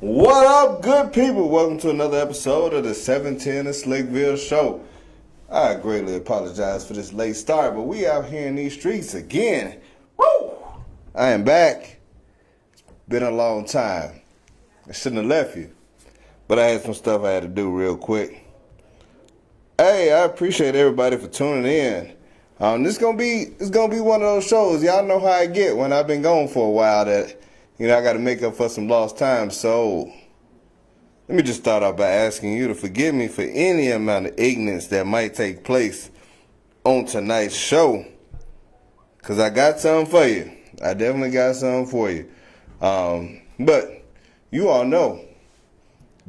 What up, good people? Welcome to another episode of the 710 of Slickville show. I greatly apologize for this late start, but we out here in these streets again. Woo! I am back. It's been a long time. I shouldn't have left you, but I had some stuff I had to do real quick. Hey, I appreciate everybody for tuning in. It's gonna be one of those shows. Y'all know how I get when I've been gone for a while. That I got to make up for some lost time. So let me just start out by asking you to forgive me for any amount of ignorance that might take place on tonight's show, cause I got something for you. I definitely got something for you. But you all know,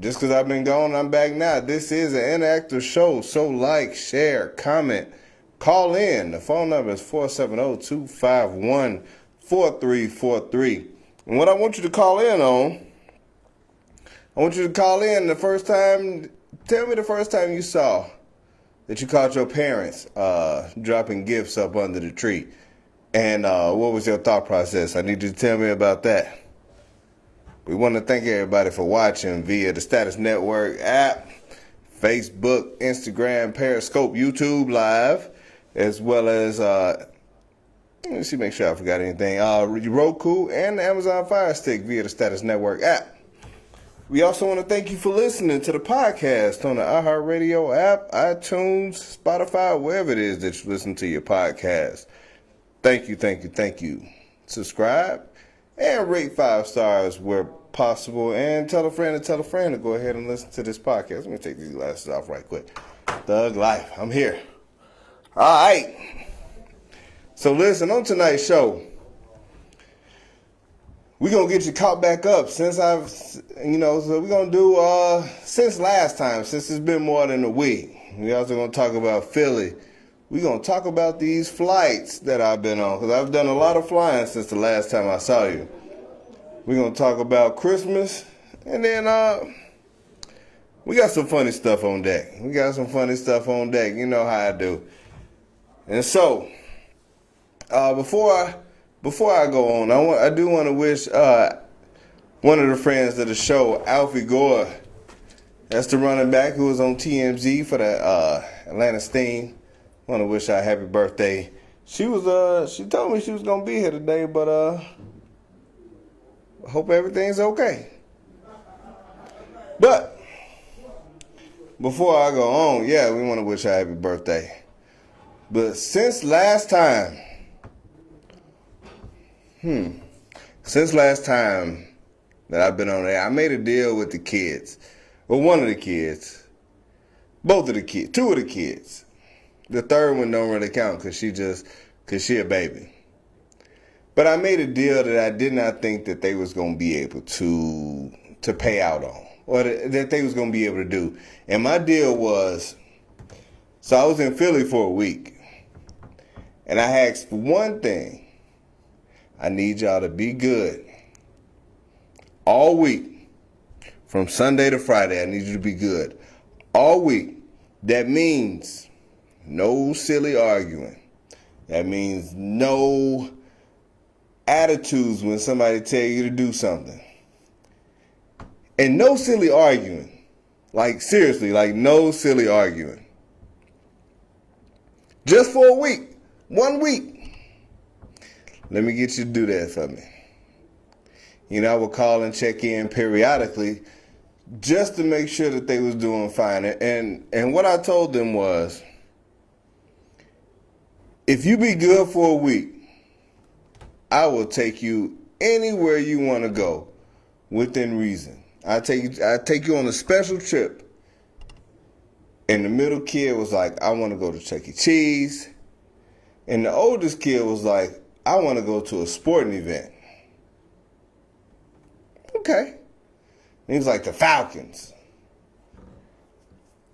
just because I've been gone, I'm back now. This is an interactive show, so like, share, comment, call in. The phone number is 470-251-4343. And what I want you to call in on, I want you to call in the first time. Tell me the first time you saw that you caught your parents dropping gifts up under the tree. And what was your thought process? I need you to tell me about that. We want to thank everybody for watching via the Status Network app, Facebook, Instagram, Periscope, YouTube Live, as well as, let me see, make sure I forgot anything, Roku and the Amazon Fire Stick via the Status Network app. We also want to thank you for listening to the podcast on the iHeartRadio app, iTunes, Spotify, wherever it is that you listen to your podcast. Thank you. Subscribe and rate 5 stars where possible. And tell a friend to go ahead and listen to this podcast. Let me take these glasses off right quick. Thug Life, I'm here. All right. So listen, on tonight's show, we're going to get you caught back up since so we're going to do, since last time, since it's been more than a week. We also going to talk about Philly. We're going to talk about these flights that I've been on, because I've done a lot of flying since the last time I saw you. We're going to talk about Christmas, and then we got some funny stuff on deck. You know how I do. And so, before I go on, I do want to wish one of the friends of the show, Alfie Gore, that's the running back who was on TMZ for the Atlanta Steam. I want to wish her a happy birthday. She told me she was gonna be here today, but I hope everything's okay. But before I go on, we want to wish her a happy birthday. But since last time that I've been on there, I made a deal with the kids. Well, one of the kids, both of the kids, two of the kids. The third one don't really count because she a baby. But I made a deal that I did not think that they was going to be able to pay out on, or that they was going to be able to do. And my deal was, so I was in Philly for a week, and I asked for one thing. I need y'all to be good all week, from Sunday to Friday. I need you to be good all week. That means no silly arguing. That means no attitudes when somebody tell you to do something. And no silly arguing. Like, seriously, like no silly arguing. Just for a week. 1 week. Let me get you to do that for me. I would call and check in periodically just to make sure that they was doing fine. And what I told them was, if you be good for a week, I will take you anywhere you want to go within reason. I take you on a special trip. And the middle kid was like, I want to go to Chuck E. Cheese. And the oldest kid was like, I want to go to a sporting event. Okay. And he was like, the Falcons.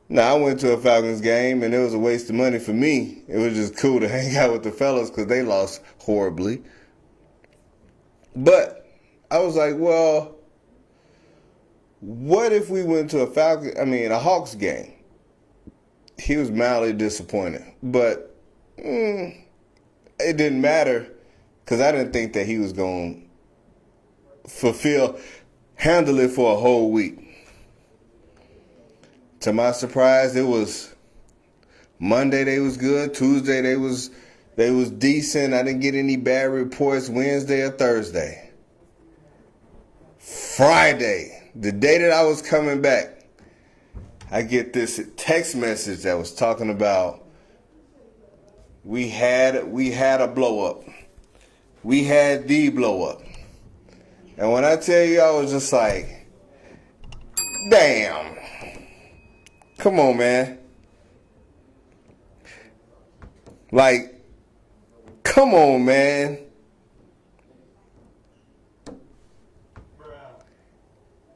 Now, I went to a Falcons game, and it was a waste of money for me. It was just cool to hang out with the fellas because they lost horribly. But I was like, well, what if we went to a Hawks game? He was mildly disappointed. But it didn't matter because I didn't think that he was going to fulfill. handle it for a whole week. To my surprise, it was Monday they was good. Tuesday they was decent. I didn't get any bad reports Wednesday or Thursday. Friday, the day that I was coming back, I get this text message that was talking about we had a blow up. We had the blow up. And when I tell you, I was just like, damn. Come on, man. Like, come on, man.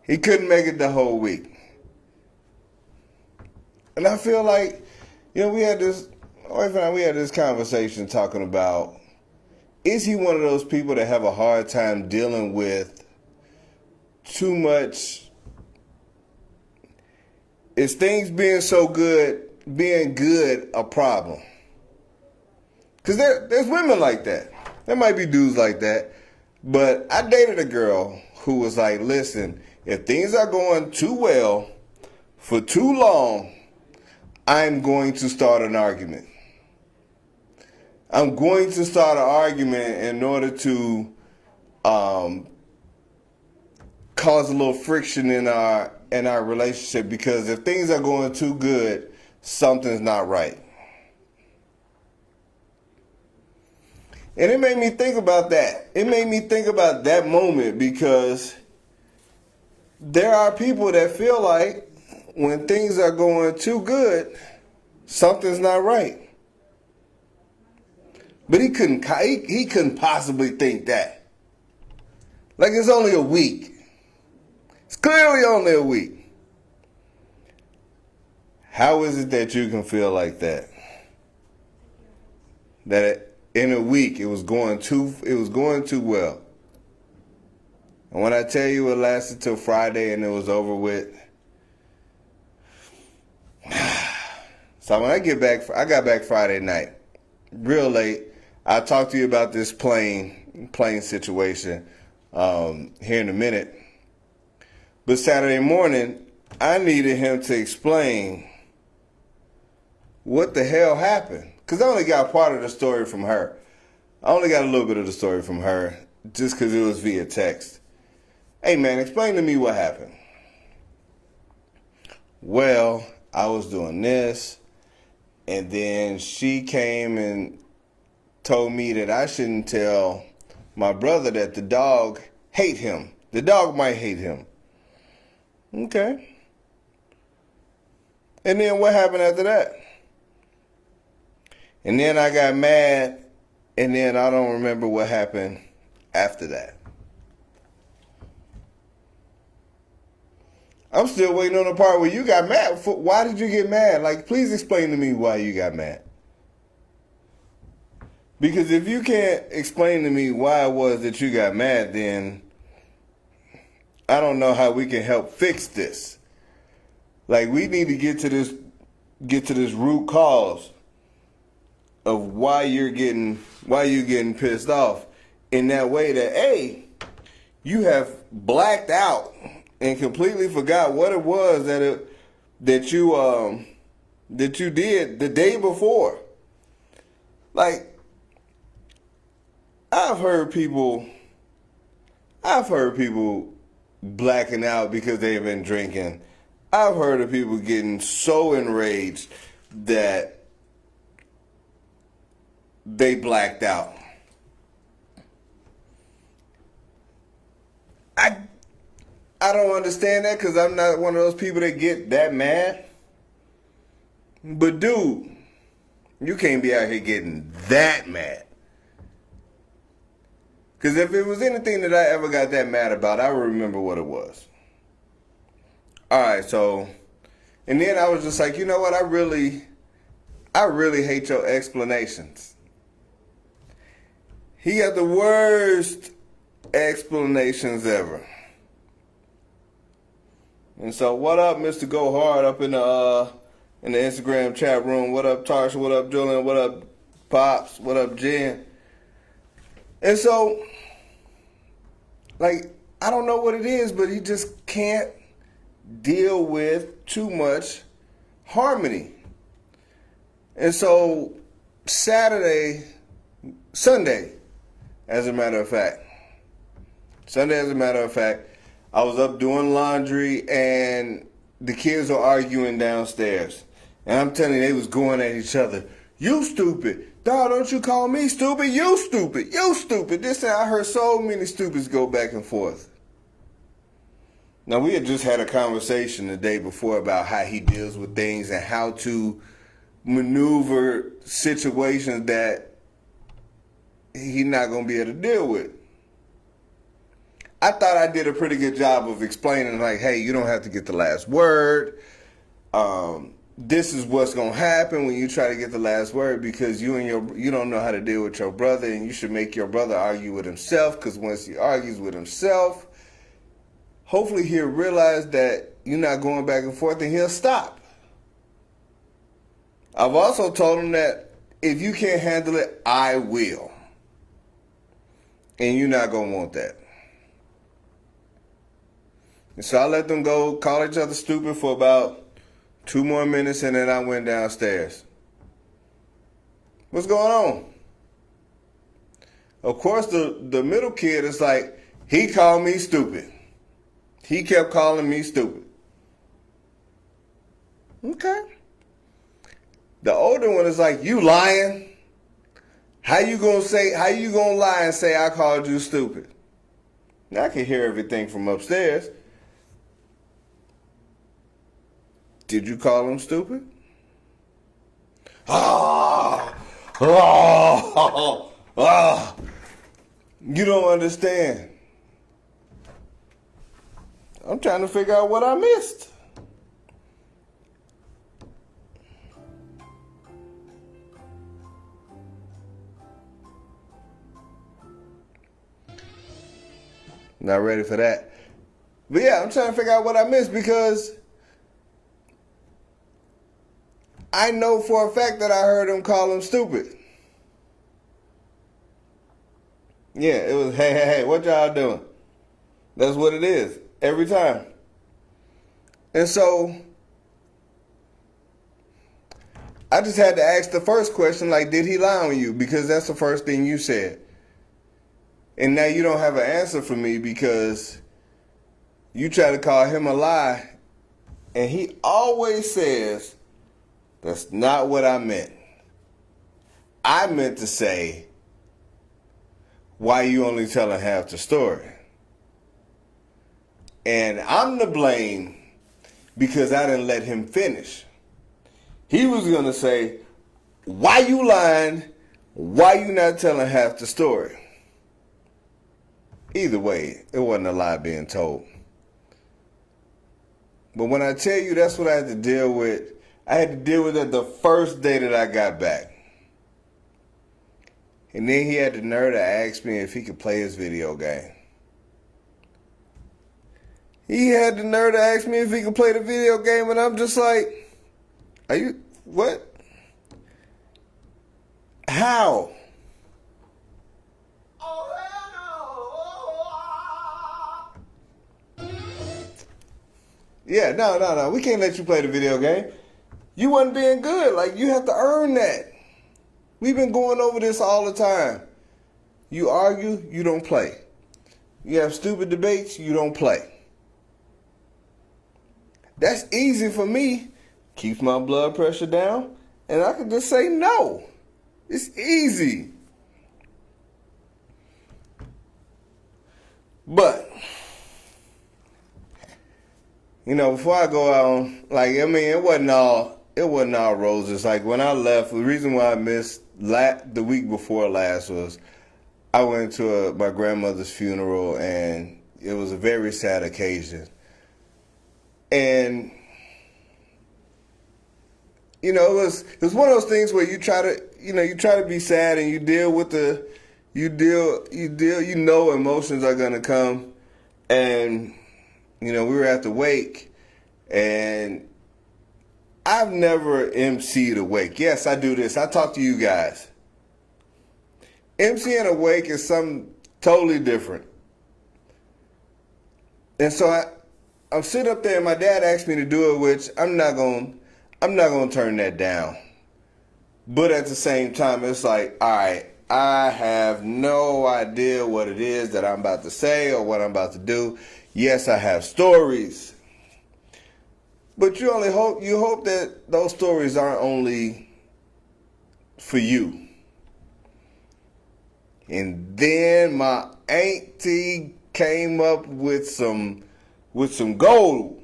He couldn't make it the whole week. And I feel like, we had this conversation talking about, is he one of those people that have a hard time dealing with too much? Is things being good a problem? Because there's women like that. There might be dudes like that. But I dated a girl who was like, listen, if things are going too well for too long, I'm going to start an argument. I'm going to start an argument in order to cause a little friction in our relationship, because if things are going too good, something's not right. And it made me think about that. It made me think about that moment, because there are people that feel like when things are going too good, something's not right. But he couldn't possibly think that. Like, it's only a week. It's clearly only a week. How is it that you can feel like that? That in a week it was going too well. And when I tell you it lasted till Friday and it was over with. So when I got back Friday night, real late. I'll talk to you about this plane situation here in a minute. But Saturday morning, I needed him to explain what the hell happened. Because I only got part of the story from her. I only got a little bit of the story from her just because it was via text. Hey, man, explain to me what happened. Well, I was doing this, and then she came and told me that I shouldn't tell my brother that the dog hate him. The dog might hate him. Okay. And then what happened after that? And then I got mad, and then I don't remember what happened after that. I'm still waiting on the part where you got mad. Why did you get mad? Like, please explain to me why you got mad. Because if you can't explain to me why it was that you got mad, then I don't know how we can help fix this. Like, we need to get to this root cause of why you're getting pissed off in that way that, A, you have blacked out and completely forgot what it was that you did the day before. Like, I've heard people blacking out because they've been drinking. I've heard of people getting so enraged that they blacked out. I don't understand that, because I'm not one of those people that get that mad. But dude, you can't be out here getting that mad. Because if it was anything that I ever got that mad about, I would remember what it was. All right, so, and then I was just like, you know what? I really hate your explanations. He got the worst explanations ever. And so, what up, Mr. Go Hard, up in the Instagram chat room? What up, Tarsha? What up, Julian? What up, Pops? What up, Jen? And so, like, I don't know what it is, but he just can't deal with too much harmony. And so Sunday, as a matter of fact, I was up doing laundry and the kids were arguing downstairs. And I'm telling you, they was going at each other. You stupid. Dog, don't you call me stupid. You stupid. You stupid. This time I heard so many stupids go back and forth. Now, we had just had a conversation the day before about how he deals with things and how to maneuver situations that he's not going to be able to deal with. I thought I did a pretty good job of explaining, like, hey, you don't have to get the last word. This is what's going to happen when you try to get the last word, because you don't know how to deal with your brother, and you should make your brother argue with himself, because once he argues with himself, hopefully he'll realize that you're not going back and forth, and he'll stop. I've also told him that if you can't handle it, I will. And you're not going to want that. And so I let them go call each other stupid for about 2 more minutes, and then I went downstairs. What's going on? Of course, the middle kid is like, he called me stupid. He kept calling me stupid. Okay. The older one is like, you lying? How you gonna lie and say I called you stupid? Now I can hear everything from upstairs. Did you call him stupid? You don't understand. I'm trying to figure out what I missed. Not ready for that. But yeah, I'm trying to figure out what I missed, because I know for a fact that I heard him call him stupid. Yeah, it was, hey, what y'all doing? That's what it is, every time. And so I just had to ask the first question, like, did he lie on you? Because that's the first thing you said. And now you don't have an answer for me, because you try to call him a lie, and he always says, that's not what I meant. I meant to say, why you only telling half the story? And I'm to blame because I didn't let him finish. He was going to say, why you lying? Why you not telling half the story? Either way, it wasn't a lie being told. But when I tell you that's what I had to deal with, I had to deal with it the first day that I got back. And then he had the nerve to ask me if he could play his video game. He had the nerve to ask me if he could play the video game, and I'm just like, are you, what? How? Yeah, no. We can't let you play the video game. You wasn't being good. Like, you have to earn that. We've been going over this all the time. You argue, you don't play. You have stupid debates, you don't play. That's easy for me. Keeps my blood pressure down, and I can just say no. It's easy. But, you know, before I go out, like, I mean, it wasn't all roses. Like, when I left, the reason why I missed the week before last was I went to my grandmother's funeral, and it was a very sad occasion. And, you know, it was one of those things where you try to be sad, and you deal with you know emotions are going to come. And, you know, we were at the wake, and I've never emceed a wake. Yes, I do this. I talk to you guys. MCing a wake is something totally different. And so I'm sitting up there, and my dad asked me to do it, which I'm not gonna turn that down. But at the same time, it's like, all right, I have no idea what it is that I'm about to say or what I'm about to do. Yes, I have stories, but you hope that those stories aren't only for you. And then my auntie came up with some gold.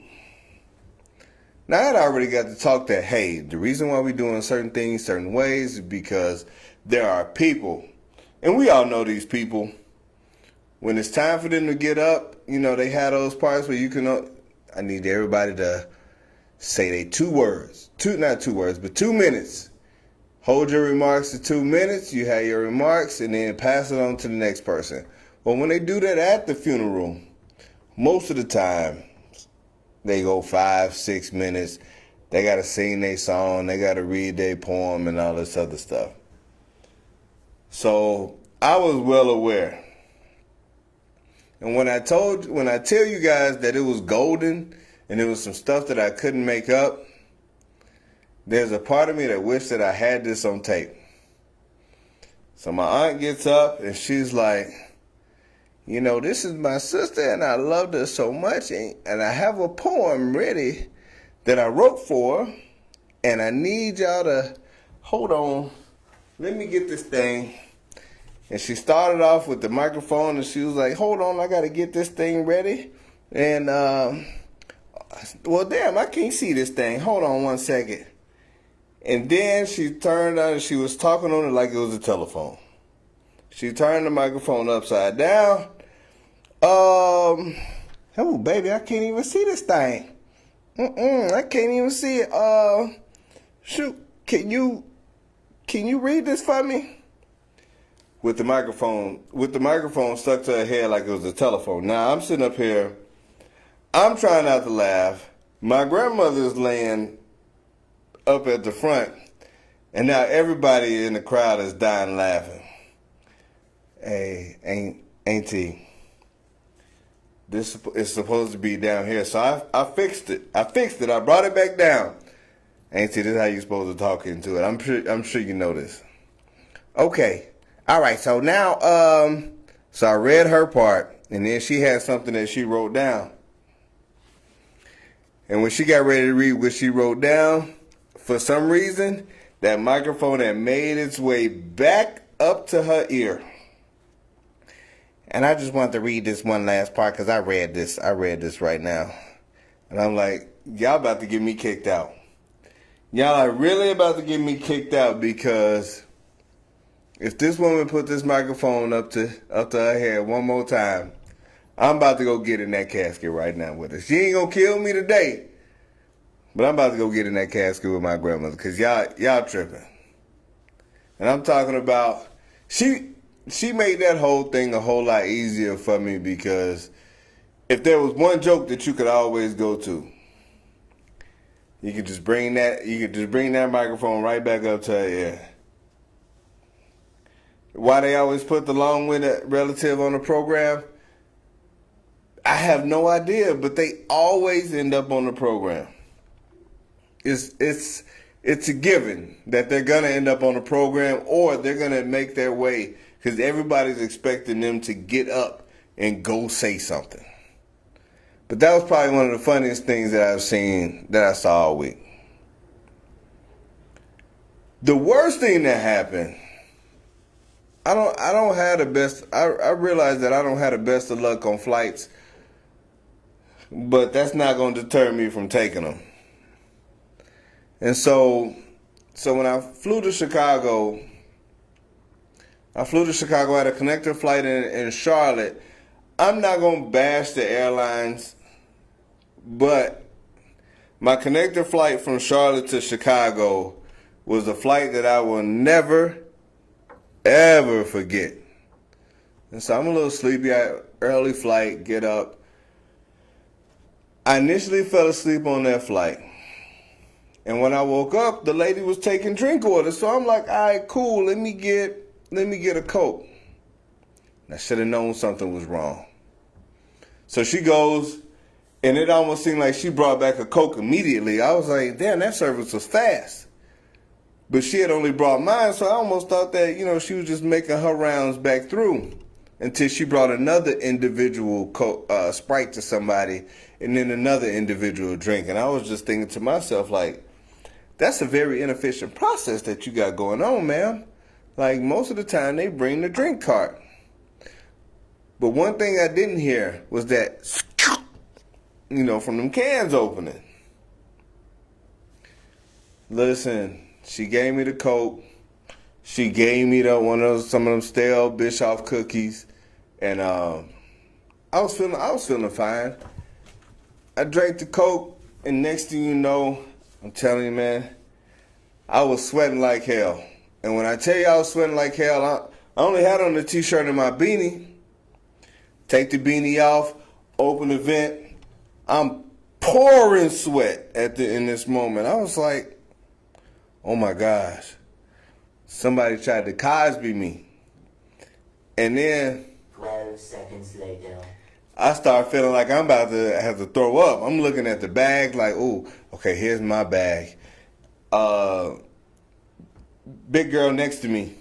Now, I had already got to talk that, hey, the reason why we're doing certain things certain ways is because there are people, and we all know these people. When it's time for them to get up, they have those parts where you can, I need everybody to say they 2 words. Not 2 words, but 2 minutes. Hold your remarks to 2 minutes, you have your remarks, and then pass it on to the next person. Well, when they do that at the funeral, most of the time, they go 5, 6 minutes. They got to sing their song. They got to read their poem and all this other stuff. So I was well aware. And when I tell you guys that it was golden and it was some stuff that I couldn't make up, there's a part of me that wished that I had this on tape. So my aunt gets up and she's like, this is my sister and I loved her so much, and I have a poem ready that I wrote for her, and I need y'all to, hold on, let me get this thing. And she started off with the microphone and she was like, hold on, I got to get this thing ready. And, well, damn, I can't see this thing. Hold on 1 second. And then she turned on and she was talking on it like it was a telephone. She turned the microphone upside down. Oh, baby, I can't even see this thing. I can't even see it. Shoot, can you read this for me? With the microphone stuck to her head like it was a telephone. Now, I'm sitting up here. I'm trying not to laugh. My grandmother's laying up at the front, and now everybody in the crowd is dying laughing. Hey, auntie. This is supposed to be down here, so I fixed it. I brought it back down. Auntie, this is how you're supposed to talk into it. I'm sure you know this. Okay. All right. So now, so I read her part, and then she had something that she wrote down. And when she got ready to read what she wrote down, for some reason, that microphone had made its way back up to her ear. And I just wanted to read this one last part because I read this right now. And I'm like, y'all about to get me kicked out. Y'all are really about to get me kicked out, because if this woman put this microphone up to her head one more time, I'm about to go get in that casket right now with her. She ain't gonna kill me today, but I'm about to go get in that casket with my grandmother, because y'all tripping. And I'm talking about, she made that whole thing a whole lot easier for me, because if there was one joke that you could always go to, you could just bring that microphone right back up to her ear. Why they always put the long-winded relative on the program, I have no idea, but they always end up on the program. It's a given that they're gonna end up on the program, or they're gonna make their way, because everybody's expecting them to get up and go say something. But that was probably one of the funniest things that I saw all week. The worst thing that happened, I don't have the best. I realize that I don't have the best of luck on flights, but that's not going to deter me from taking them. And so when I flew to Chicago, I had a connector flight in Charlotte. I'm not going to bash the airlines, but my connector flight from Charlotte to Chicago was a flight that I will never, ever forget. And so I'm a little sleepy. Early flight, get up. I initially fell asleep on that flight. And when I woke up, the lady was taking drink orders. So I'm like, all right, cool, let me get a Coke. I should have known something was wrong. So she goes And it almost seemed like she brought back a Coke immediately. I was like, damn, that service was fast. But she had only brought mine, so I almost thought that, she was just making her rounds back through until she brought another individual Sprite to somebody and then another individual drink. And I was just thinking to myself, like, that's a very inefficient process that you got going on, ma'am. Like, most of the time, they bring the drink cart. But one thing I didn't hear was that, from them cans opening. Listen, she gave me the Coke. She gave me some of them stale Bischoff cookies, and I was feeling fine. I drank the Coke, and next thing you know, I'm telling you, man, I was sweating like hell. And when I tell you I was sweating like hell, I only had on the t-shirt and my beanie. Take the beanie off, open the vent. I'm pouring sweat in this moment. I was like, oh my gosh, somebody tried to Cosby me. And then 12 seconds later, I start feeling like I'm about to have to throw up. I'm looking at the bag like, oh, okay, here's my bag. Big girl next to me,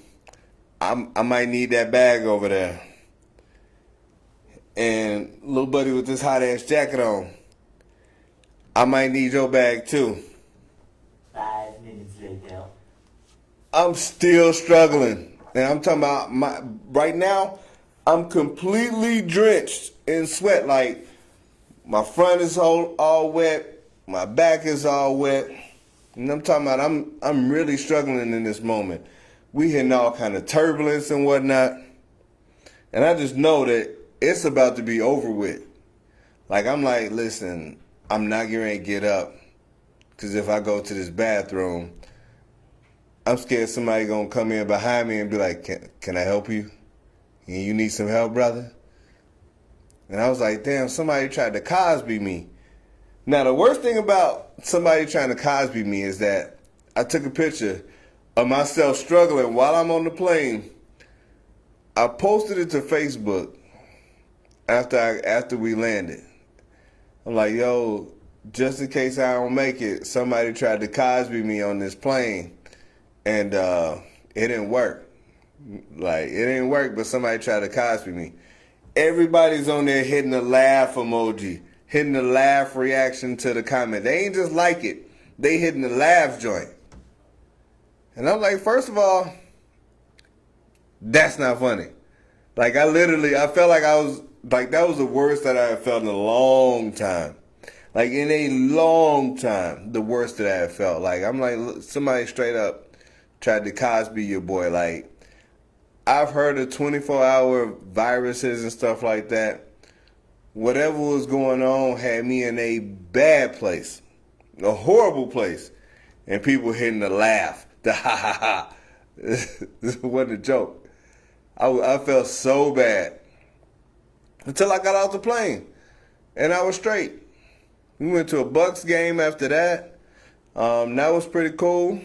I might need that bag over there. And little buddy with this hot ass jacket on, I might need your bag too. 5 minutes later, I'm still struggling. And I'm talking about right now, I'm completely drenched in sweat. Like, my front is all wet, my back is all wet. And I'm talking about I'm really struggling in this moment. We hitting all kind of turbulence and whatnot. And I just know that it's about to be over with. Like, I'm like, listen, I'm not getting ready to get up. Because if I go to this bathroom, I'm scared somebody going to come in behind me and be like, can I help you? You need some help, brother? And I was like, damn, somebody tried to Cosby me. Now, the worst thing about somebody trying to Cosby me is that I took a picture of myself struggling while I'm on the plane. I posted it to Facebook after we landed. I'm like, yo, just in case I don't make it, somebody tried to Cosby me on this plane. And it didn't work. Like, it didn't work, but somebody tried to Cosby me. Everybody's on there hitting the laugh emoji, hitting the laugh reaction to the comment. They ain't just like it. They hitting the laugh joint. And I'm like, first of all, that's not funny. Like, I felt like that was the worst that I had felt in a long time. Like, in a long time, the worst that I had felt. Like, I'm like, look, somebody straight up tried to Cosby your boy. Like, I've heard of 24-hour viruses and stuff like that. Whatever was going on had me in a bad place, a horrible place, and people hitting the laugh, the ha ha ha. This wasn't a joke. I felt so bad until I got off the plane, and I was straight. We went to a Bucks game after that. That was pretty cool.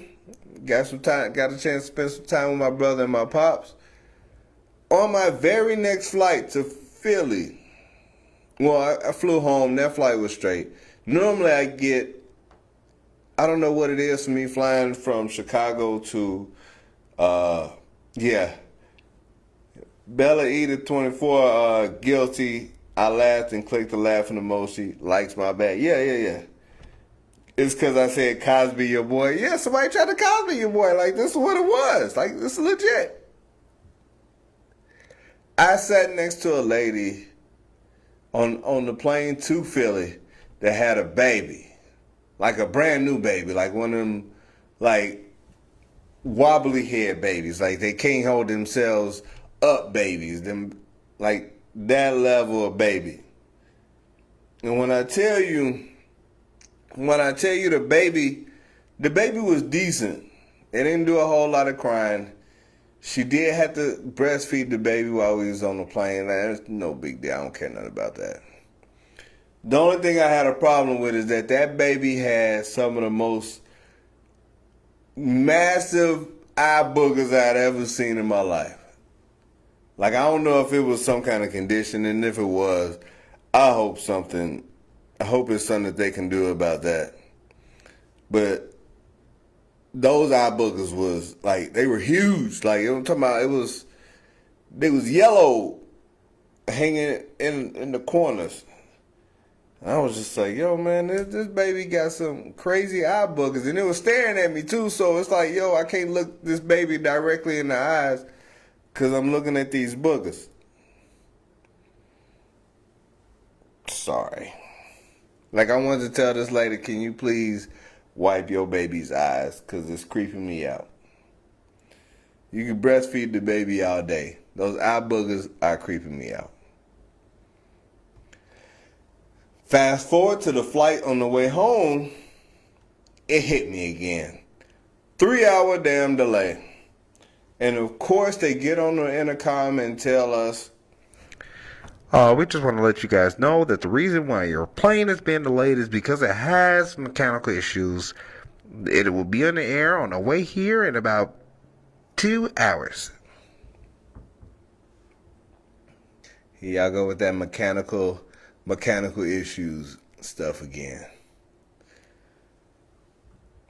Got a chance to spend some time with my brother and my pops. On my very next flight to Philly, well, I flew home. That flight was straight. Normally I don't know what it is for me flying from Chicago to, Bella Edith 24, guilty. I laughed and clicked the laughing emoji. Likes my bag. Yeah. It's because I said Cosby your boy. Yeah, somebody tried to Cosby your boy. Like, this is what it was. Like, this is legit. I sat next to a lady on the plane to Philly that had a baby. Like a brand new baby. Like one of them, like, wobbly head babies. Like, they can't hold themselves up babies. Them, like, that level of baby. And when I tell you the baby was decent. It didn't do a whole lot of crying. She did have to breastfeed the baby while we was on the plane. That's no big deal. I don't care nothing about that. The only thing I had a problem with is that baby had some of the most massive eye boogers I'd ever seen in my life. Like, I don't know if it was some kind of condition, and if it was, I hope I hope it's something that they can do about that. But those eye boogers was like, they were huge. Like, I'm talking about, they was yellow, hanging in the corners. I was just like, yo, man, this baby got some crazy eye boogers. And it was staring at me, too. So it's like, yo, I can't look this baby directly in the eyes because I'm looking at these boogers. Sorry. Like, I wanted to tell this lady, can you please wipe your baby's eyes because it's creeping me out. You can breastfeed the baby all day. Those eye boogers are creeping me out. Fast forward to the flight on the way home, it hit me again. 3-hour damn delay. And of course they get on the intercom and tell us, we just want to let you guys know that the reason why your plane is being delayed is because it has mechanical issues. It will be on the air on the way here in about 2 hours. Here y'all go with that mechanical issues stuff again.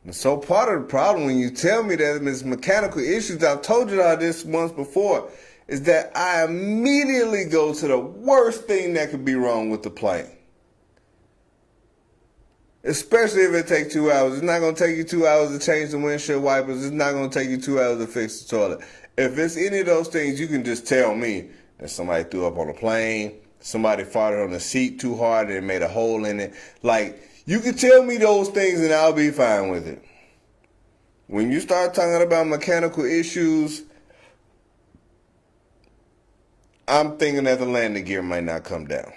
And so part of the problem when you tell me that it's mechanical issues, I've told you all this once before, is that I immediately go to the worst thing that could be wrong with the plane. Especially if it takes 2 hours. It's not going to take you 2 hours to change the windshield wipers. It's not going to take you 2 hours to fix the toilet. If it's any of those things, you can just tell me that somebody threw up on a plane, somebody farted on the seat too hard and it made a hole in it. Like, you can tell me those things and I'll be fine with it. When you start talking about mechanical issues, I'm thinking that the landing gear might not come down.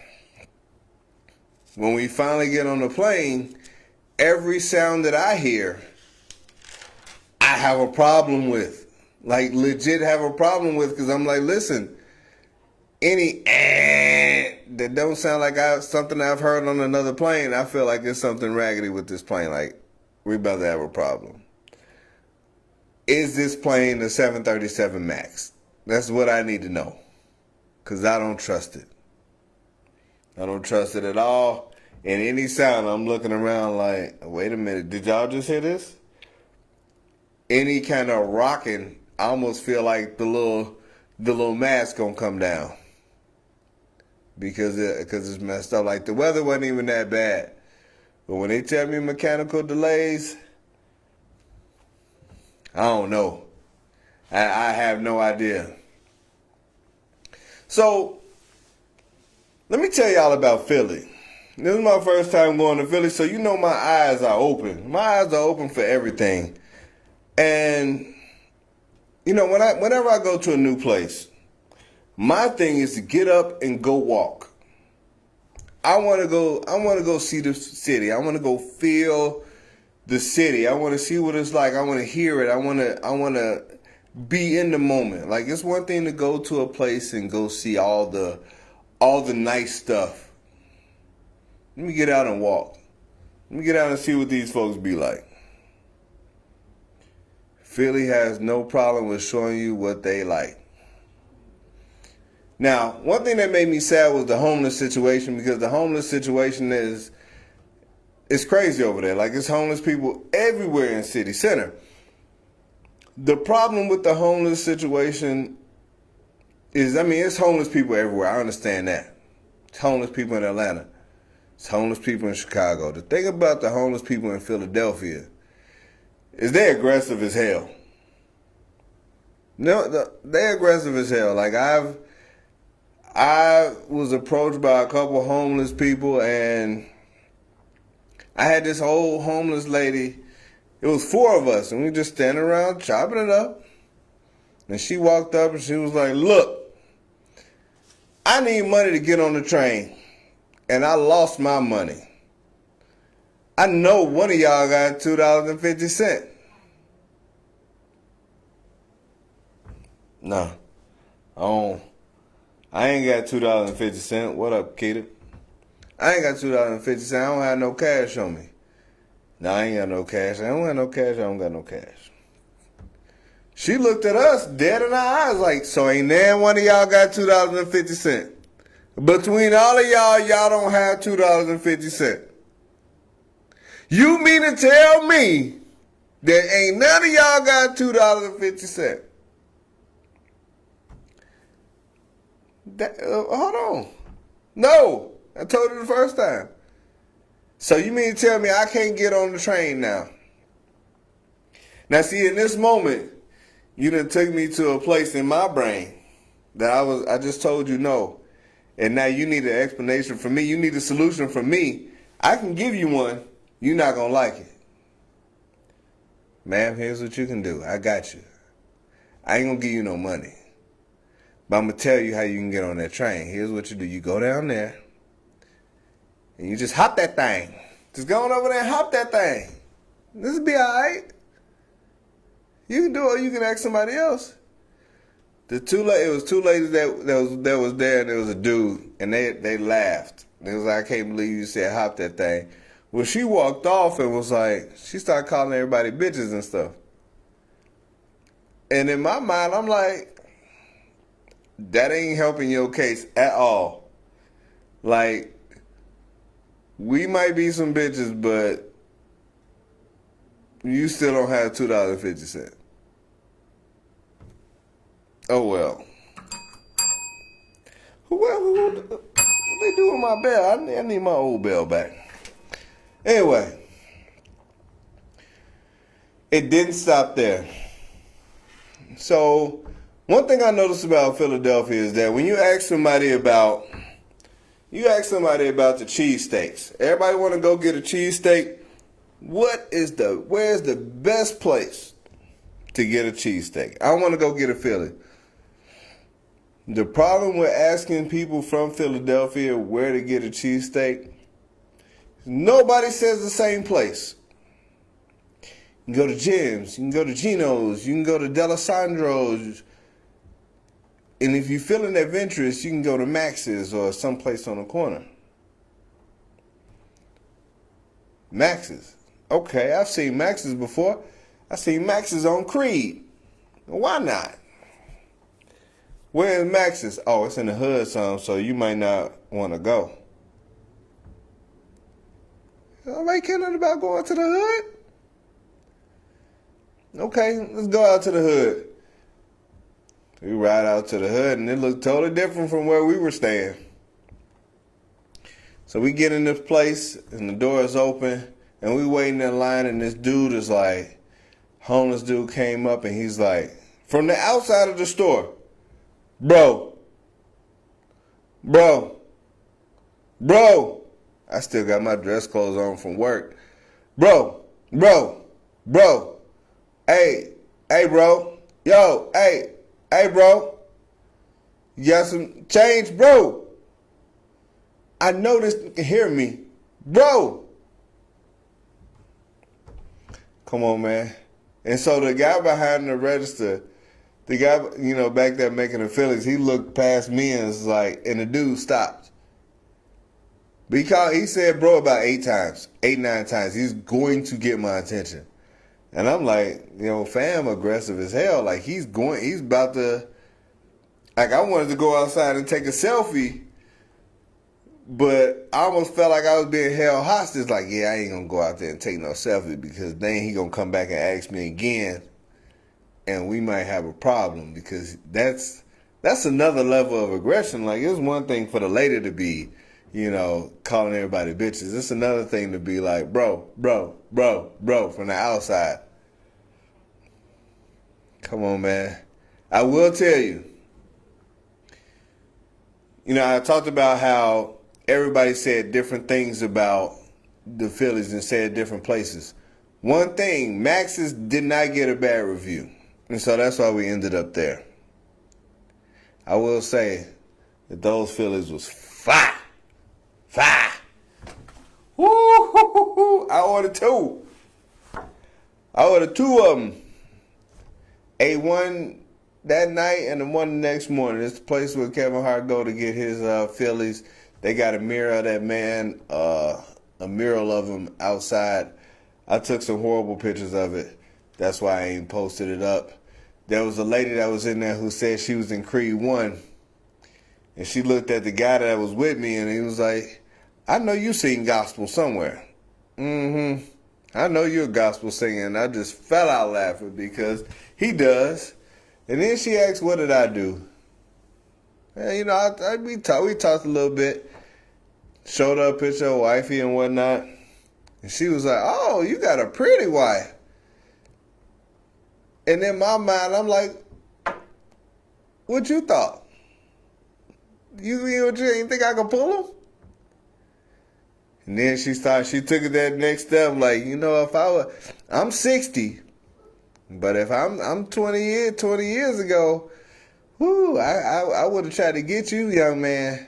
When we finally get on the plane, every sound that I hear, I have a problem with. Like, legit have a problem with, because I'm like, listen, any that don't sound like something I've heard on another plane, I feel like there's something raggedy with this plane. Like, we're about to have a problem. Is this plane the 737 MAX? That's what I need to know, because I don't trust it. I don't trust it at all. And any sound, I'm looking around like, wait a minute, did y'all just hear this? Any kind of rocking, I almost feel like the little mask gonna come down because it's messed up. Like, the weather wasn't even that bad, but when they tell me mechanical delays, I don't know. I have no idea. So, let me tell y'all about Philly. This is my first time going to Philly, so you know my eyes are open. My eyes are open for everything. And, you know, whenever I go to a new place, my thing is to get up and go walk. I want to go see the city. I want to go feel the city. I want to see what it's like. I want to hear it. I want to be in the moment. Like, it's one thing to go to a place and go see all the nice stuff. Let me get out and walk. Let me get out and see what these folks be like. Philly has no problem with showing you what they like. Now, one thing that made me sad was the homeless situation, because the homeless situation is crazy over there. Like, it's homeless people everywhere in city center. The problem with the homeless situation is, I mean, it's homeless people everywhere. I understand that. It's homeless people in Atlanta. It's homeless people in Chicago. The thing about the homeless people in Philadelphia is they're aggressive as hell. No, they're aggressive as hell. Like, I was approached by a couple of homeless people, and I had this old homeless lady. It was 4 of us, and we just standing around chopping it up. And she walked up and she was like, look, I need money to get on the train, and I lost my money. I know one of y'all got $2.50. No, I ain't got $2.50. What up, Keita? I ain't got $2.50. I don't have no cash on me. No, I ain't got no cash. I don't have no cash. I don't got no cash. She looked at us dead in our eyes like, so ain't there one of y'all got $2.50? Between all of y'all don't have $2.50. You mean to tell me that ain't none of y'all got $2.50? Hold on. No, I told you the first time. So you mean to tell me I can't get on the train now? Now see, in this moment, you done took me to a place in my brain that I just told you no. And now you need an explanation from me. You need a solution from me. I can give you one. You're not going to like it. Ma'am, here's what you can do. I got you. I ain't going to give you no money. But I'm going to tell you how you can get on that train. Here's what you do. You go down there and you just hop that thing. Just go on over there and hop that thing. This will be all right. You can do it or you can ask somebody else. It was two ladies that was there, and there was a dude, and they laughed. They was like, I can't believe you said hop that thing. Well, she walked off and was like, she started calling everybody bitches and stuff. And in my mind, I'm like, that ain't helping your case at all. Like, we might be some bitches, but you still don't have $2.50. Oh, well. What they do with my bell? I need my old bell back. Anyway, it didn't stop there. So, one thing I noticed about Philadelphia is that when you ask somebody about the cheesesteaks, everybody want to go get a cheesesteak. Where's the best place to get a cheesesteak? I want to go get a Philly. The problem with asking people from Philadelphia where to get a cheesesteak, nobody says the same place. You can go to Jim's, you can go to Gino's, you can go to D'Alessandro's, and if you're feeling adventurous, you can go to Max's or someplace on the corner. Max's. Okay, I've seen Max's before. I've seen Max's on Creed. Why not? Where is Max's? Oh, it's in the hood some, so you might not want to go. Nobody care nothing about going to the hood? Okay, let's go out to the hood. We ride out to the hood, and it looked totally different from where we were staying. So we get in this place, and the door is open, and we waiting in line, and this dude is like, homeless dude came up, and he's like, from the outside of the store, Bro, I still got my dress clothes on from work. Bro, hey, bro, yo, hey, bro, you got some change, bro? I know this can hear me, bro. Come on, man. And so the guy behind the register, the guy, back there making the fillings, he looked past me and was like, and the dude stopped. Because he said, bro, about 8, 9 times. He's going to get my attention. And I'm like, fam, aggressive as hell. Like, he's about to, like, I wanted to go outside and take a selfie, but I almost felt like I was being held hostage. Like, yeah, I ain't going to go out there and take no selfie because then he going to come back and ask me again. And we might have a problem because that's another level of aggression. Like, it's one thing for the lady to be, calling everybody bitches. It's another thing to be like, bro, from the outside. Come on, man. I will tell you. I talked about how everybody said different things about the Phillies and said different places. One thing, Max's did not get a bad review. And so that's why we ended up there. I will say that those Phillies was fire. Woo! I ordered 2. I ordered 2 of them. A one that night and the one the next morning. It's the place where Kevin Hart go to get his Phillies. They got a mirror of that man, a mural of him outside. I took some horrible pictures of it. That's why I ain't posted it up. There was a lady that was in there who said she was in Creed 1. And she looked at the guy that was with me, and he was like, I know you sing gospel somewhere. Mm-hmm. I know you're a gospel singer. And I just fell out laughing because he does. And then she asked, what did I do? And, you know, we talked a little bit. Showed her a picture of wifey and whatnot. And she was like, oh, you got a pretty wife. And in my mind, I'm like, what you thought? You didn't think I could pull him? And then she took it that next step, like, you know, I'm 60, but if I'm 20 years ago, whoo, I would have tried to get you, young man.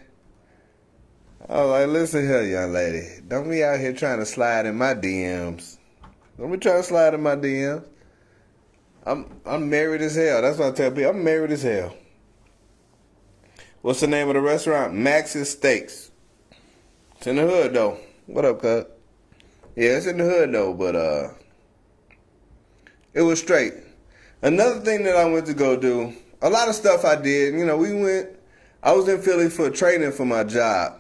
I was like, listen here, young lady, don't be out here trying to slide in my DMs. Don't be trying to slide in my DMs. I'm married as hell. That's what I tell people. I'm married as hell. What's the name of the restaurant? Max's Steaks. It's in the hood, though. What up, cuz? Yeah, it's in the hood, though, but it was straight. Another thing that I went to go do, a lot of stuff I did, you know, I was in Philly for training for my job.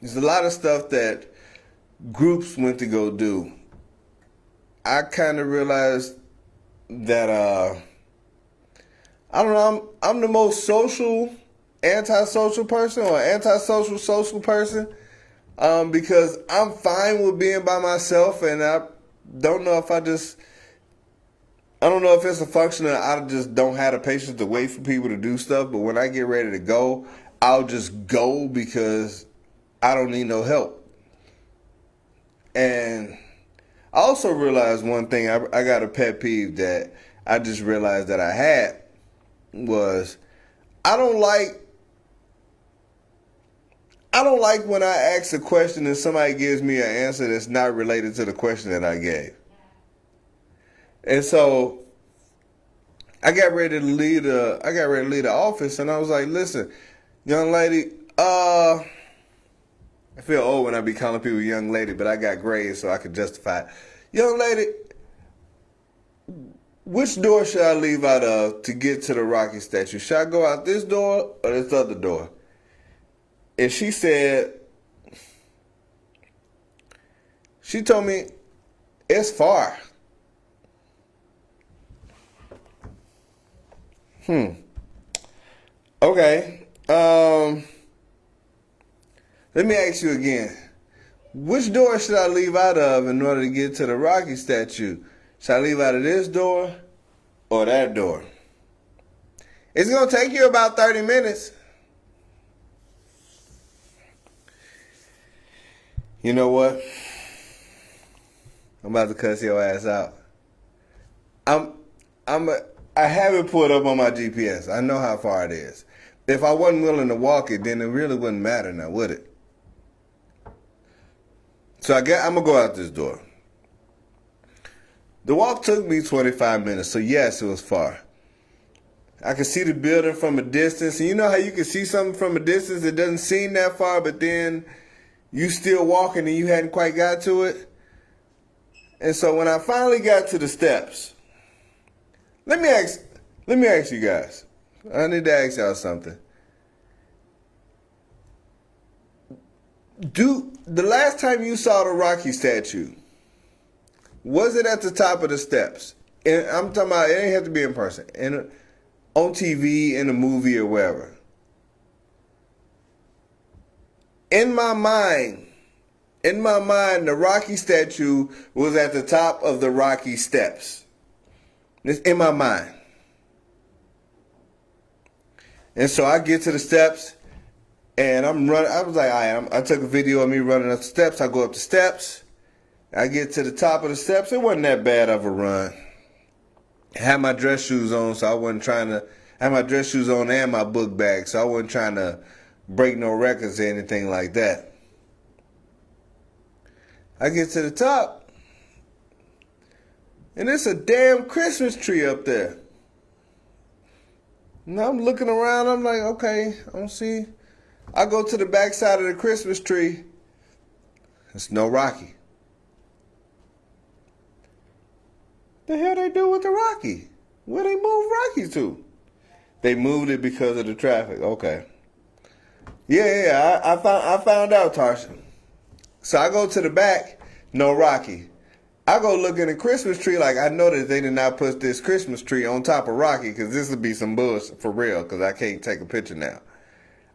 There's a lot of stuff that groups went to go do. I kind of realized that, I don't know, I'm the most antisocial person or social person. Because I'm fine with being by myself, and I don't know if it's a function of I just don't have the patience to wait for people to do stuff, but when I get ready to go, I'll just go because I don't need no help. And I also realized one thing, I got a pet peeve that I just realized that I had was I don't like when I ask a question and somebody gives me an answer that's not related to the question that I gave. And so I got ready to leave the office, and I was like, listen, young lady, I feel old when I be calling people young lady, but I got grades so I can justify it. Young lady, which door should I leave out of to get to the Rocky statue? Should I go out this door or this other door? And she told me, it's far. Okay. Let me ask you again. Which door should I leave out of in order to get to the Rocky statue? Should I leave out of this door or that door? It's going to take you about 30 minutes. You know what? I'm about to cuss your ass out. I have it pulled up on my GPS. I know how far it is. If I wasn't willing to walk it, then it really wouldn't matter now, would it? So I'm going to go out this door. The walk took me 25 minutes, so yes, it was far. I could see the building from a distance. And you know how you can see something from a distance that doesn't seem that far, but then you still walking and you hadn't quite got to it? And so when I finally got to the steps, let me ask you guys. I need to ask y'all something. The last time you saw the Rocky statue, was it at the top of the steps? And I'm talking about, it ain't have to be in person. On TV, in a movie, or wherever. In my mind, the Rocky statue was at the top of the Rocky steps. It's in my mind. And so I get to the steps, and I'm running. I was like, I took a video of me running up the steps. I go up the steps. I get to the top of the steps. It wasn't that bad of a run. I had my dress shoes on, so I wasn't trying to. I had my dress shoes on and my book bag, so I wasn't trying to break no records or anything like that. I get to the top, and it's a damn Christmas tree up there. And I'm looking around, I'm like, okay, I don't see. I go to the back side of the Christmas tree. There's no Rocky. The hell they do with the Rocky? Where they move Rocky to? They moved it because of the traffic. Okay. Yeah. I found out, Tarsha. So I go to the back, no Rocky. I go look in the Christmas tree, like I know that they did not put this Christmas tree on top of Rocky, because this would be some bullshit for real, because I can't take a picture now.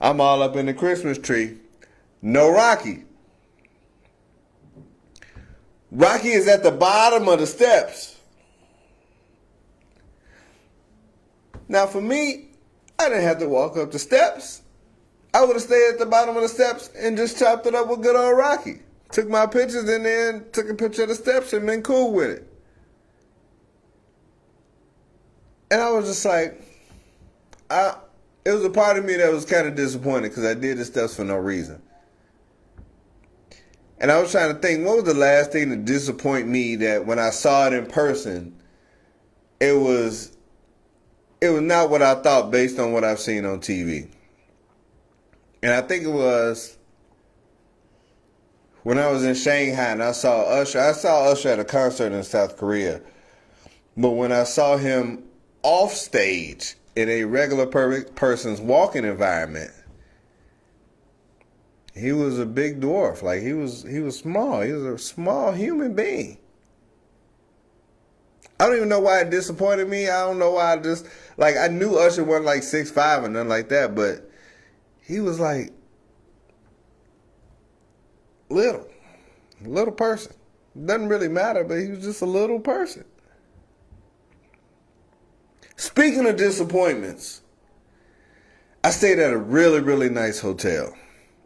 I'm all up in the Christmas tree, no Rocky. Rocky is at the bottom of the steps. Now for me, I didn't have to walk up the steps. I would have stayed at the bottom of the steps and just chopped it up with good old Rocky. Took my pictures and then took a picture of the steps and been cool with it. And I was just like, it was a part of me that was kind of disappointed because I did the steps for no reason. And I was trying to think, what was the last thing to disappoint me that when I saw it in person, it was not what I thought based on what I've seen on TV. And I think it was when I was in Shanghai and I saw Usher. I saw Usher at a concert in South Korea. But when I saw him off stage in a regular person's walking environment, he was a big dwarf. Like he was small. He was a small human being. I don't even know why it disappointed me. I don't know why I knew Usher wasn't like 6'5" or nothing like that, but he was like little person. Doesn't really matter, but he was just a little person. Speaking of disappointments, I stayed at a really, really nice hotel.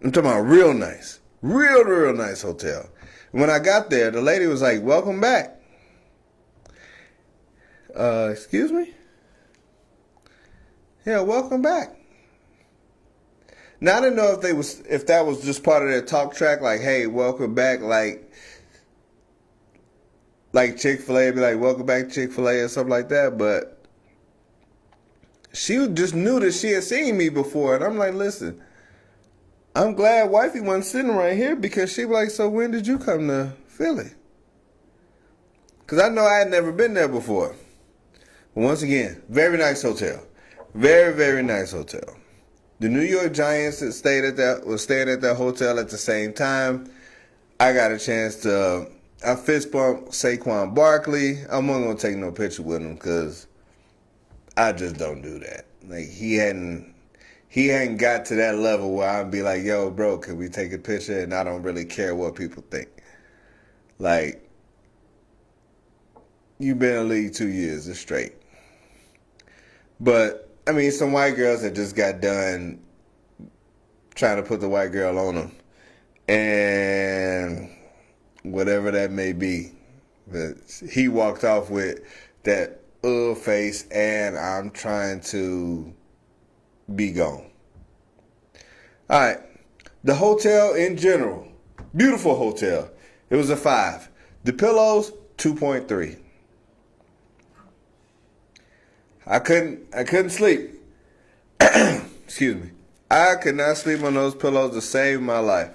I'm talking about real nice. Real nice hotel. When I got there, the lady was like, "Welcome back." Excuse me? Yeah, welcome back. Now I didn't know if that was just part of their talk track, like, "Hey, welcome back," like Chick-fil-A, be like, "Welcome back, Chick-fil-A," or something like that. But she just knew that she had seen me before, and I'm like, "Listen, I'm glad wifey wasn't sitting right here," because she was like, "So when did you come to Philly?" Because I know I had never been there before. But once again, very nice hotel. Very, very nice hotel. The New York Giants that was staying at that hotel at the same time. I got a chance to I fist bumped Saquon Barkley. I'm not gonna take no picture with him because I just don't do that. Like he hadn't got to that level where I'd be like, "Yo, bro, can we take a picture?" And I don't really care what people think. Like, you've been in the league 2 years, it's straight. But I mean, some white girls that just got done trying to put the white girl on them, and whatever that may be, but he walked off with that face, and I'm trying to be gone. All right, the hotel in general, beautiful hotel. It was a 5. The pillows, 2.3. I couldn't sleep. Excuse me. I could not sleep on those pillows to save my life.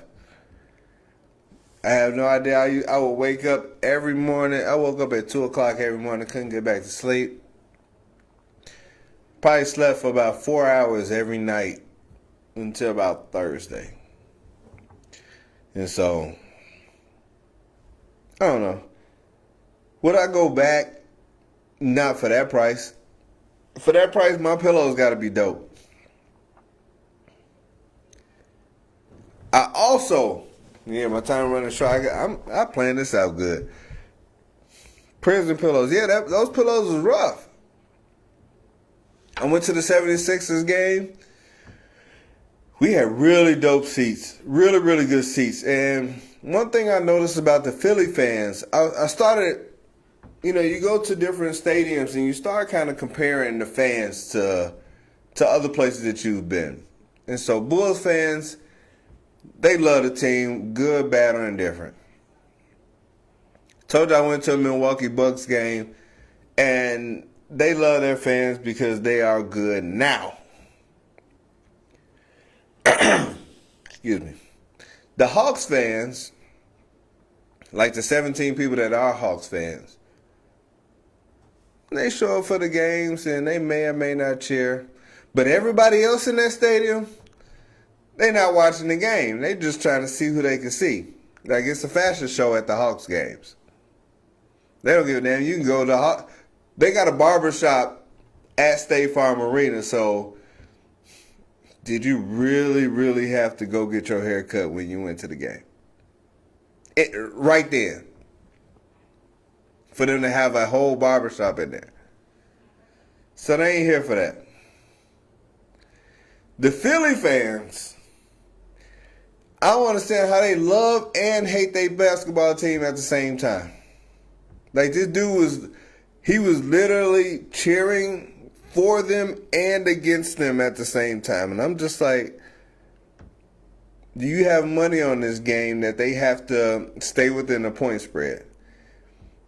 I have no idea. I would wake up every morning. I woke up at 2 o'clock every morning. Couldn't get back to sleep. Probably slept for about 4 hours every night until about Thursday. And so, I don't know. Would I go back? Not for that price. For that price, my pillows got to be dope. I also, my time running short. I planned this out good. Prison pillows. Yeah, those pillows was rough. I went to the 76ers game. We had really dope seats. Really, really good seats. And one thing I noticed about the Philly fans, I started, you go to different stadiums and you start kind of comparing the fans to other places that you've been. And so Bulls fans, they love the team, good, bad, or indifferent. Told you I went to a Milwaukee Bucks game, and they love their fans because they are good now. Excuse me. The Hawks fans, like the 17 people that are Hawks fans, they show up for the games and they may or may not cheer. But everybody else in that stadium, They not watching the game. They just trying to see who they can see. Like it's a fashion show at the Hawks games. They don't give a damn. You can go to Hawks. They got a barber shop at State Farm Arena, so did you really, really have to go get your hair cut when you went to the game? Right then. For them to have a whole barber shop in there. So they ain't here for that. The Philly fans, I don't understand how they love and hate their basketball team at the same time. Like this dude was literally cheering for them and against them at the same time. And I'm just like, do you have money on this game that they have to stay within the point spread?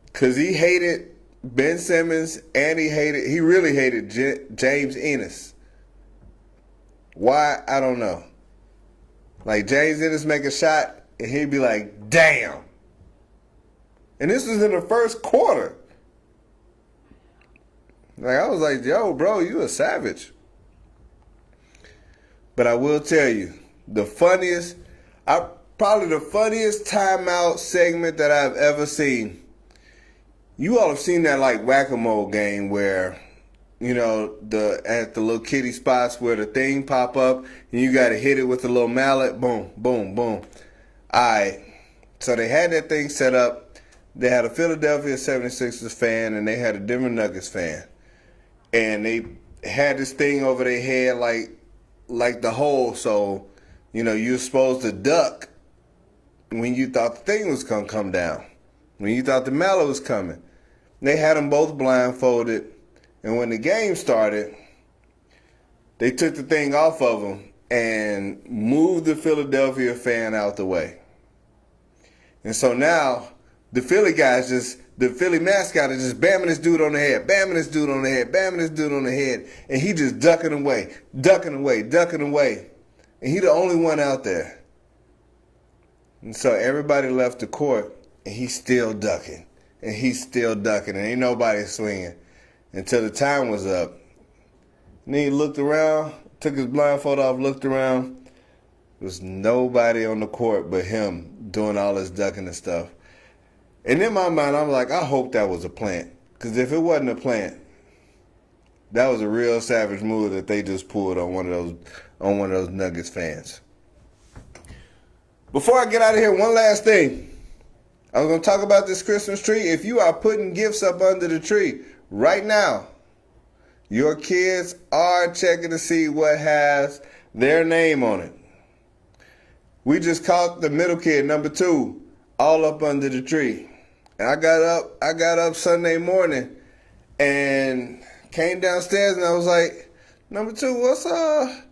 Because he hated Ben Simmons and he really hated James Ennis. Why? I don't know. Like James Ennis make a shot and he'd be like, damn. And this was in the first quarter. Like I was like, yo, bro, you a savage. But I will tell you, probably the funniest timeout segment that I've ever seen. You all have seen that like whack-a-mole game where, you know, at the little kitty spots where the thing pop up and you got to hit it with a little mallet. Boom, boom, boom. All right. So they had that thing set up. They had a Philadelphia 76ers fan and they had a Denver Nuggets fan. And they had this thing over their head like the hole. So, you know, you were supposed to duck when you thought the thing was going to come down. When you thought the mallet was coming. They had them both blindfolded. And when the game started, they took the thing off of them and moved the Philadelphia fan out the way. And so now the Philly the Philly mascot is just bamming this dude on the head, bamming this dude on the head, bamming this dude on the head. And he just ducking away, ducking away, ducking away. And he the only one out there. And so everybody left the court and he's still ducking. And he's still ducking and ain't nobody swinging until the time was up. And then he looked around, took his blindfold off, looked around. There was nobody on the court but him doing all this ducking and stuff. And in my mind, I'm like, I hope that was a plant. Because if it wasn't a plant, that was a real savage move that they just pulled on one of those Nuggets fans. Before I get out of here, one last thing. I'm going to talk about this Christmas tree. If you are putting gifts up under the tree right now, your kids are checking to see what has their name on it. We just caught the middle kid, number 2, all up under the tree. And I got up Sunday morning and came downstairs and I was like, number 2,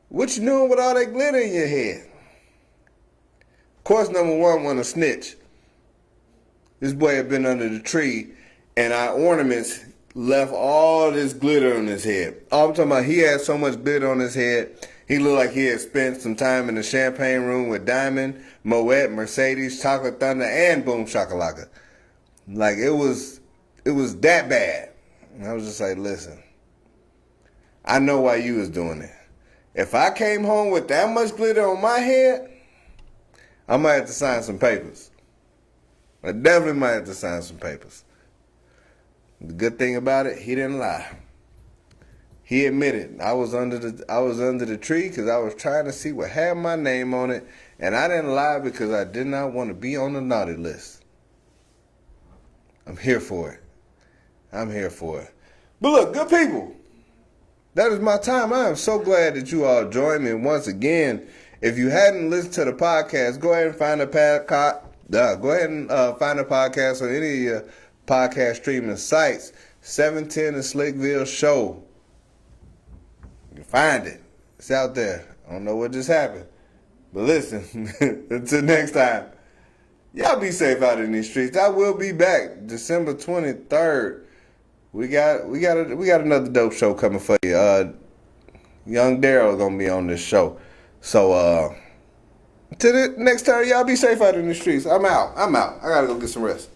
what you doing with all that glitter in your head? Of course, number 1 wasn't a snitch. This boy had been under the tree, and our ornaments left all this glitter on his head. All I'm talking about, he had so much glitter on his head, he looked like he had spent some time in the champagne room with Diamond, Moet, Mercedes, Chocolate Thunder, and Boom Shakalaka. Like, it was that bad. And I was just like, listen, I know why you was doing it. If I came home with that much glitter on my head, I might have to sign some papers. I definitely might have to sign some papers. The good thing about it, he didn't lie. He admitted I was under the tree because I was trying to see what had my name on it, and I didn't lie because I did not want to be on the naughty list. I'm here for it. I'm here for it. But look, good people, that is my time. I am so glad that you all joined me once again. If you hadn't listened to the podcast, go ahead and find the podcast. Find the podcast on any of your podcast streaming sites. 710 The Slickville Show. You can find it. It's out there. I don't know what just happened. But listen, until next time, y'all be safe out in these streets. I will be back December 23rd. We got another dope show coming for you. Young Daryl gonna be on this show. So till the next time, y'all be safe out in the streets. I'm out. I gotta go get some rest.